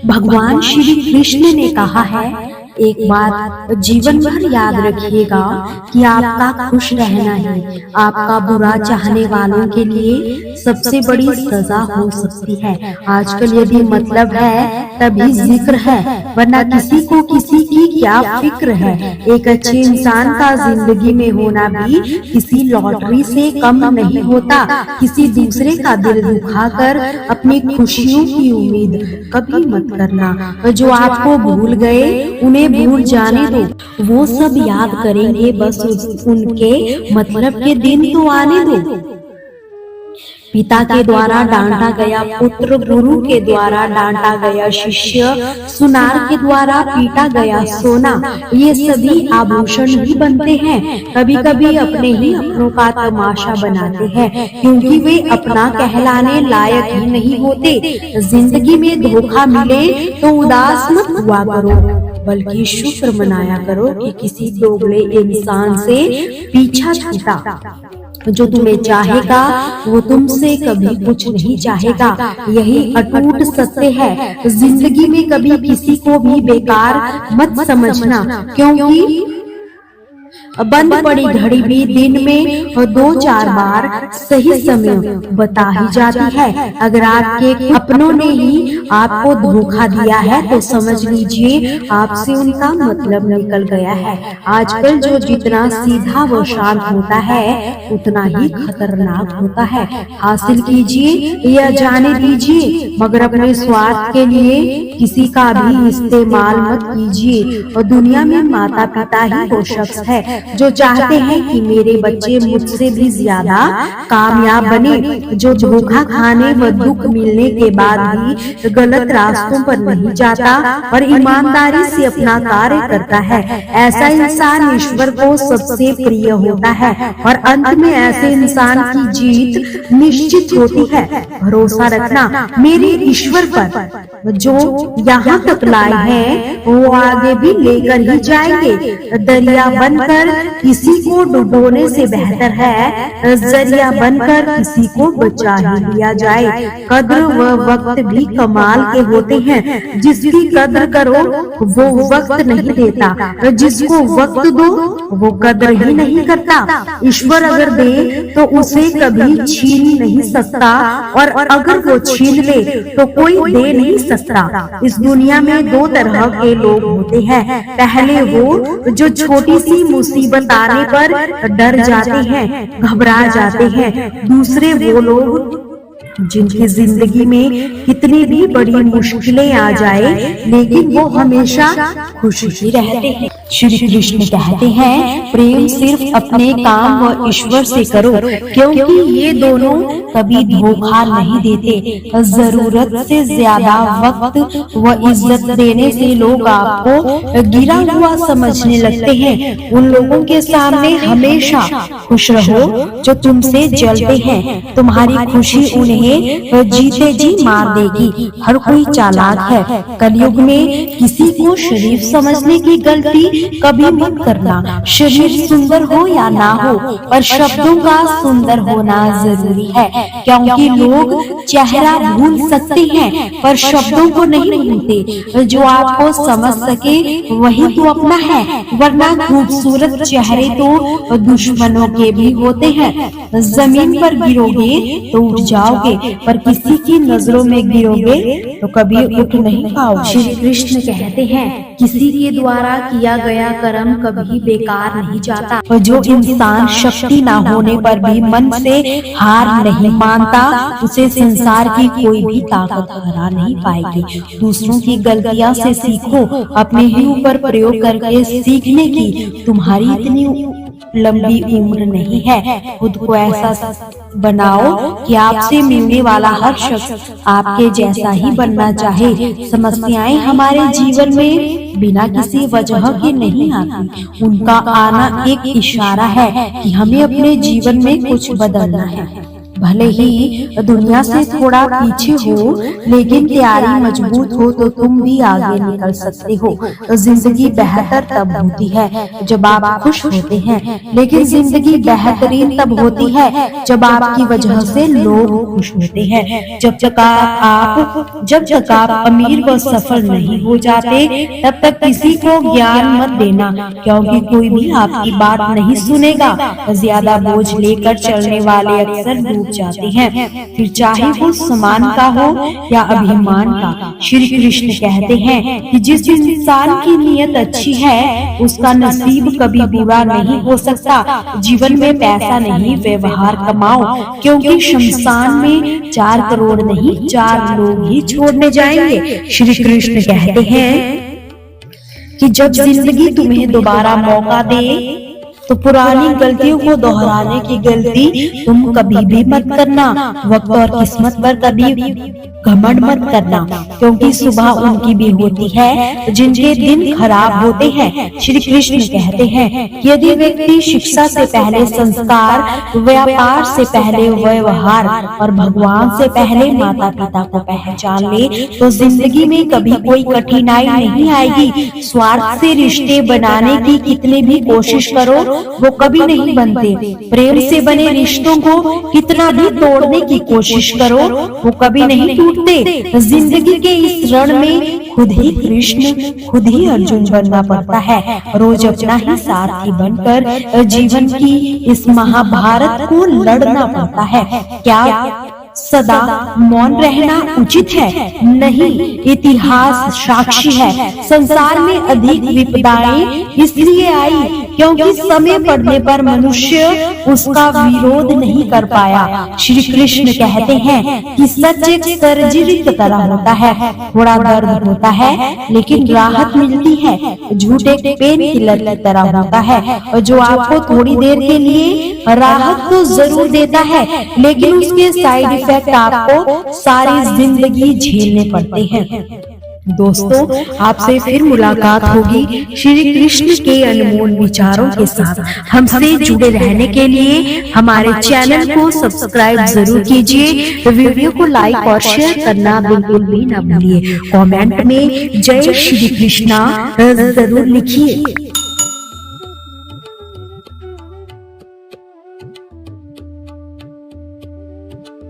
भगवान श्री कृष्ण ने कहा है, एक बात जीवन भर याद रखिएगा कि आपका खुश रहना ही आपका बुरा चाहने वालों के लिए सबसे बड़ी सजा हो सकती है। आजकल यदि मतलब है तभी जिक्र है, वरना किसी को किसी की क्या फिक्र है। एक अच्छे इंसान का जिंदगी में होना भी किसी लॉटरी से कम नहीं होता। किसी दूसरे का दिल दुखाकर अपनी खुशियों की उम्मीद कभी मत करना। जो आपको भूल गए उन्हें भूल जाने दो, वो सब याद करेंगे, बस उनके मतलब के दिन तो आने दो। पिता के द्वारा डांटा गया पुत्र, गुरु के द्वारा डांटा गया शिष्य, सुनार के द्वारा पीटा गया सोना, ये सभी आभूषण भी बनते हैं। कभी कभी अपने ही अपनों का तमाशा बनाते हैं, क्योंकि वे अपना कहलाने लायक ही नहीं होते। जिंदगी में धोखा मिले तो उदास मत हुआ करो, बल्कि शुक्र मनाया करो कि किसी दोगले इंसान से पीछा छूटा। जो तुम्हें चाहेगा वो तुमसे कभी कुछ नहीं चाहेगा, यही अटूट सत्य है। जिंदगी में कभी किसी को भी बेकार मत समझना, क्योंकि बंद पड़ी घड़ी भी दिन में 2-4 बार सही समय बता ही जाती है। अगर आपके अपनों ने ही आपको धोखा दिया है तो समझ लीजिए आपसे उनका मतलब निकल गया है। आजकल जो जितना सीधा व शांत होता है उतना ही खतरनाक होता है। हासिल कीजिए या जाने दीजिए, मगर अपने स्वार्थ के लिए किसी का भी इस्तेमाल मत कीजिए। और दुनिया में माता पिता ही वो शख्स है जो चाहते हैं कि मेरे बच्चे मुझसे भी ज्यादा कामयाब बने, जो धोखा खाने व दुख मिलने के बाद भी गलत रास्तों पर नहीं जाता और ईमानदारी से अपना कार्य करता है। ऐसा इंसान ईश्वर को सबसे प्रिय होता है और अंत में ऐसे इंसान की जीत निश्चित होती है। भरोसा रखना मेरे ईश्वर पर, जो यहाँ तक लाए हैं वो आगे भी लेकर ही जाएंगे। दरिया बनकर किसी को डुबोने से बेहतर है जरिया बनकर किसी को बचा ही लिया जाए। कद्र व वक्त भी कमाल के होते हैं, जिसकी कद्र करो वो वक्त नहीं देता, जिसको वक्त दो वो कद्र ही नहीं करता। ईश्वर अगर दे तो उसे कभी छीन नहीं सकता, और अगर वो छीन ले तो कोई दे नहीं सकता। इस दुनिया में 2 तरह के लोग होते हैं। पहले वो जो छोटी सी मुसीबत आने पर डर जाते हैं, घबरा जाते हैं। दूसरे वो लोग जिनकी जिंदगी में कितनी भी बड़ी मुश्किलें आ जाए लेकिन वो हमेशा खुश ही रहते हैं। श्री कृष्ण कहते हैं, प्रेम सिर्फ अपने काम व ईश्वर से करो, क्योंकि ये दोनों कभी धोखा नहीं देते। जरूरत से ज्यादा वक्त व इज्जत देने से लोग आपको गिरा हुआ समझने लगते हैं। उन लोगों के सामने हमेशा खुश रहो जो तुमसे जलते हैं। तुम्हारी खुशी उन्हें जीते जी मार देगी। हर कोई चालाक है। कलयुग में किसी को शरीफ समझने की गलती कभी मत करना। शरीर सुंदर हो या ना हो, पर शब्दों का सुंदर होना जरूरी है, क्योंकि लोग चेहरा भूल सकते हैं पर शब्दों को नहीं भूलते। जो आपको समझ सके वही तो अपना है, वरना खूबसूरत चेहरे तो दुश्मनों के भी होते हैं। जमीन पर गिरोगे तो उठ जाओगे, पर किसी की नजरों में गिरोगे तो कभी उठ नहीं पाओगे। श्री कृष्ण कहते हैं, किसी के द्वारा किया गया कर्म कभी बेकार नहीं जाता। और जो इंसान शक्ति ना होने पर भी मन से हार नहीं मानता, उसे संसार की कोई भी ताकत हरा नहीं पाएगी। दूसरों की गलतियां से सीखो, अपने ही ऊपर प्रयोग करके सीखने की तुम्हारी इतनी लंबी उम्र नहीं है। खुद को ऐसा बनाओ कि आपसे मिलने वाला हर शख्स आपके जैसा ही बनना चाहे। समस्याएं हमारे जीवन में बिना किसी वजह के नहीं आती, उनका आना एक इशारा है कि हमें अपने जीवन में कुछ बदलना है। भले ही दुनिया से थोड़ा पीछे हो, लेकिन तैयारी मजबूत हो तो तुम भी आगे निकल सकते हो। जिंदगी बेहतर तब होती है जब आप खुश होते हैं, लेकिन जिंदगी बेहतरीन तब होती है जब आपकी वजह से लोग खुश होते हैं। जब तक आप अमीर व सफल नहीं हो जाते, तब तक किसी को ज्ञान मत देना, क्योंकि कोई भी आपकी बात नहीं सुनेगा। ज्यादा बोझ लेकर चलने वाले अक्सर डूब जाते हैं, फिर चाहे वो सम्मान का हो या अभिमान का। श्री कृष्ण कहते हैं कि जिस इंसान की नीयत अच्छी है, उसका नसीब कभी बुरा नहीं हो सकता। जीवन में पैसा नहीं, व्यवहार कमाओ, क्योंकि शमशान में 4 करोड़ नहीं, 4 लोग ही छोड़ने जाएंगे। श्री कृष्ण कहते हैं कि जब जिंदगी तुम्हें दोबारा मौका दे, तो पुरानी गलतियों को दोहराने की गलती तुम कभी भी मत करना। वक्त और किस्मत पर कभी घमंड मत करना, क्योंकि सुबह उनकी भी होती है जिनके दिन खराब होते हैं। श्री कृष्ण कहते हैं कि यदि व्यक्ति शिक्षा से पहले संस्कार, व्यापार से पहले व्यवहार और भगवान से पहले माता पिता को पहचान ले, तो जिंदगी में कभी कोई कठिनाई नहीं आएगी। स्वार्थ से रिश्ते बनाने की कितनी भी कोशिश करो, वो कभी नहीं बनते। प्रेम से बने रिश्तों को कितना भी तोड़ने की कोशिश करो, वो कभी नहीं टूटते। जिंदगी के इस रण में खुद ही कृष्ण, खुद ही अर्जुन बनना पड़ता है। रोज अपना ही सारथी बनकर जीवन की इस महाभारत को लड़ना पड़ता है। क्या सदा मौन रहना उचित है? नहीं, इतिहास साक्षी है। संसार में अधिक विपदाएं इसलिए आई क्योंकि समय पड़ने पर मनुष्य उसका विरोध नहीं कर पाया। श्री कृष्ण कहते हैं कि सच एक सर्जरी की तरह होता है, थोड़ा दर्द होता है लेकिन राहत मिलती है। झूठ एक पेन किलर की तरह होता है, जो आपको थोड़ी देर के लिए राहत तो जरूर देता है, लेकिन उसके साइड इफेक्ट आपको सारी जिंदगी झेलने पड़ते हैं। दोस्तों, आपसे फिर मुलाकात होगी श्री कृष्ण के अनमोल विचारों के साथ। हमसे जुड़े रहने के लिए हमारे चैनल को सब्सक्राइब जरूर कीजिए। वीडियो को लाइक और शेयर करना बिल्कुल भी न भूलिए। कमेंट में जय श्री कृष्णा जरूर लिखिए।